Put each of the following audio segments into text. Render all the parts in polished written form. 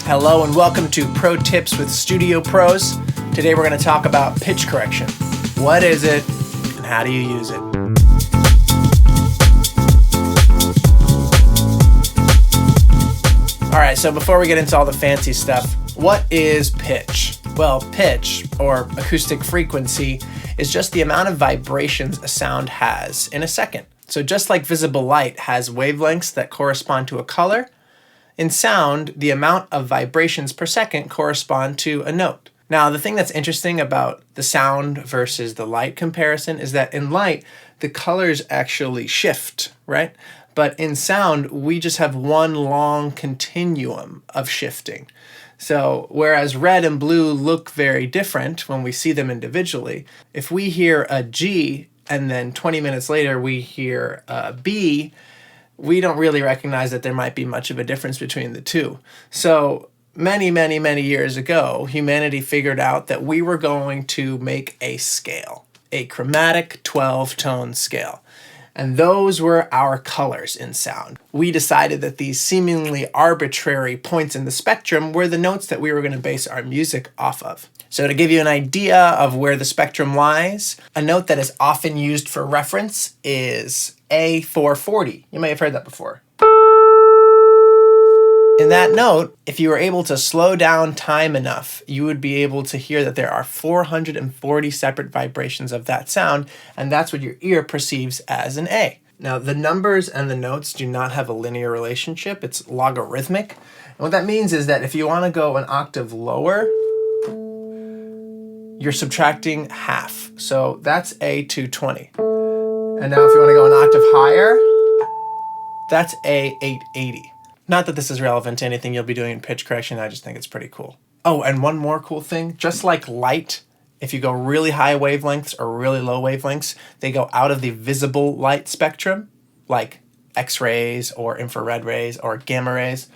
Hello and welcome to Pro Tips with Studio Pros. Today we're going to talk about pitch correction. What is it and how do you use it? Alright, so before we get into all the fancy stuff, what is pitch? Well, pitch, or acoustic frequency, is just the amount of vibrations a sound has in a second. So just like visible light has wavelengths that correspond to a color, in sound, the amount of vibrations per second correspond to a note. Now, the thing that's interesting about the sound versus the light comparison is that in light, the colors actually shift, right? But in sound, we just have one long continuum of shifting. So whereas red and blue look very different when we see them individually, if we hear a G and then 20 minutes later we hear a B, we don't really recognize that there might be much of a difference between the two. So many years ago, humanity figured out that we were going to make a scale, a chromatic 12-tone scale. And those were our colors in sound. We decided that these seemingly arbitrary points in the spectrum were the notes that we were going to base our music off of. So to give you an idea of where the spectrum lies, a note that is often used for reference is A440. You may have heard that before. In that note, if you were able to slow down time enough, you would be able to hear that there are 440 separate vibrations of that sound, and that's what your ear perceives as an A. Now, the numbers and the notes do not have a linear relationship. It's logarithmic. And what that means is that if you want to go an octave lower, you're subtracting half. So that's A220. And now if you want to go an octave higher, that's A880. Not that this is relevant to anything you'll be doing in pitch correction, I just think it's pretty cool. Oh, and one more cool thing, just like light, if you go really high wavelengths or really low wavelengths, they go out of the visible light spectrum, like X-rays or infrared rays or gamma rays.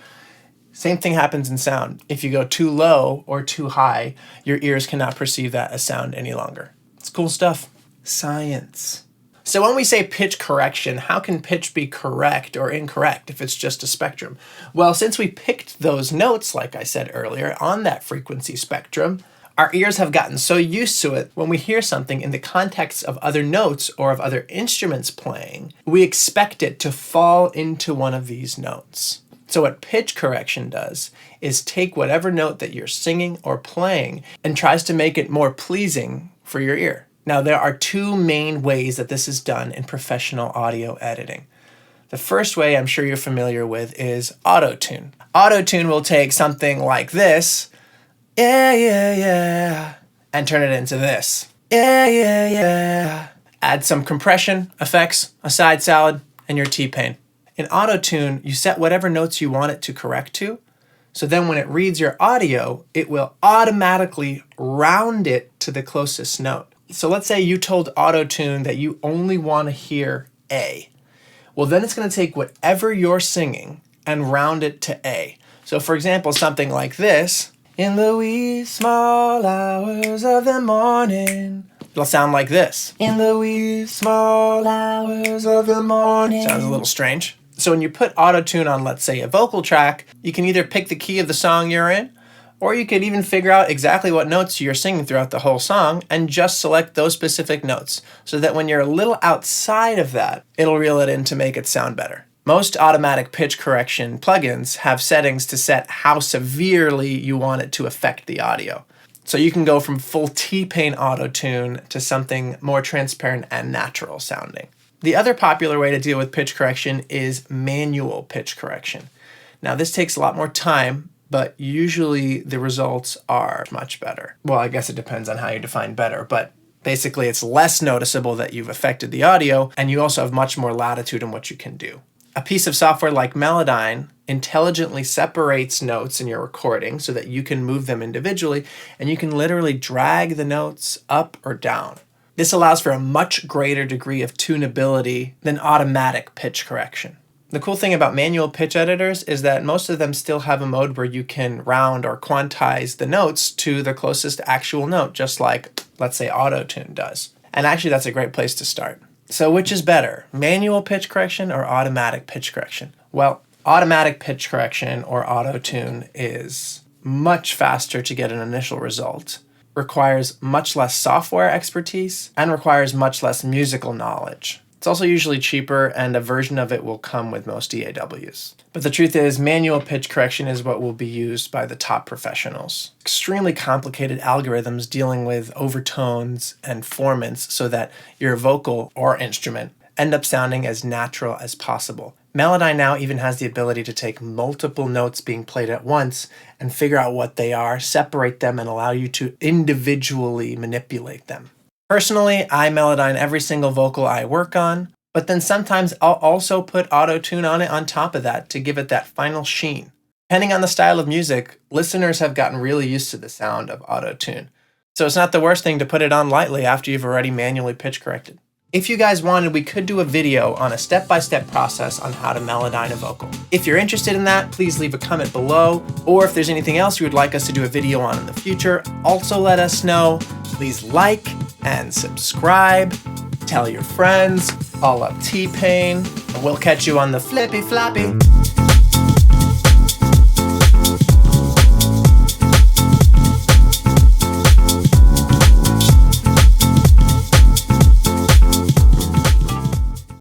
Same thing happens in sound. If you go too low or too high, your ears cannot perceive that as sound any longer. It's cool stuff. Science. So when we say pitch correction, how can pitch be correct or incorrect if it's just a spectrum? Well, since we picked those notes, like I said earlier, on that frequency spectrum, our ears have gotten so used to it, when we hear something in the context of other notes or of other instruments playing, we expect it to fall into one of these notes. So what pitch correction does is take whatever note that you're singing or playing and tries to make it more pleasing for your ear. Now, there are two main ways that this is done in professional audio editing. The first way I'm sure you're familiar with is auto-tune. Auto-tune will take something like this, yeah, and turn it into this, yeah. Add some compression, effects, a side salad, and your T-Pain. In auto-tune, you set whatever notes you want it to correct to, so then when it reads your audio, it will automatically round it to the closest note. So let's say you told auto-tune that you only want to hear A. Well, then it's going to take whatever you're singing and round it to A. So for example, something like this, in the wee small hours of the morning. It'll sound like this. In the wee small hours of the morning. Sounds a little strange. So when you put auto-tune on, let's say, a vocal track, you can either pick the key of the song you're in, or you could even figure out exactly what notes you're singing throughout the whole song and just select those specific notes so that when you're a little outside of that, it'll reel it in to make it sound better. Most automatic pitch correction plugins have settings to set how severely you want it to affect the audio. So you can go from full T-Pain auto-tune to something more transparent and natural sounding. The other popular way to deal with pitch correction is manual pitch correction. Now this takes a lot more time, but usually the results are much better. Well, I guess it depends on how you define better, but basically it's less noticeable that you've affected the audio, and you also have much more latitude in what you can do. A piece of software like Melodyne intelligently separates notes in your recording so that you can move them individually, and you can literally drag the notes up or down. This allows for a much greater degree of tunability than automatic pitch correction. The cool thing about manual pitch editors is that most of them still have a mode where you can round or quantize the notes to the closest actual note, just like, let's say, auto-tune does. And actually, that's a great place to start. So which is better, manual pitch correction or automatic pitch correction? Well, automatic pitch correction or auto-tune is much faster to get an initial result, requires much less software expertise, and requires much less musical knowledge. It's also usually cheaper, and a version of it will come with most DAWs. But the truth is, manual pitch correction is what will be used by the top professionals. Extremely complicated algorithms dealing with overtones and formants so that your vocal or instrument end up sounding as natural as possible. Melodyne now even has the ability to take multiple notes being played at once and figure out what they are, separate them, and allow you to individually manipulate them. Personally, I Melodyne every single vocal I work on, but then sometimes I'll also put auto-tune on it on top of that to give it that final sheen. Depending on the style of music, listeners have gotten really used to the sound of auto-tune. So it's not the worst thing to put it on lightly after you've already manually pitch corrected. If you guys wanted, we could do a video on a step-by-step process on how to Melodyne a vocal. If you're interested in that, please leave a comment below, or if there's anything else you would like us to do a video on in the future, also let us know. Please like and subscribe, tell your friends, call up T-Pain, and we'll catch you on the flippy floppy.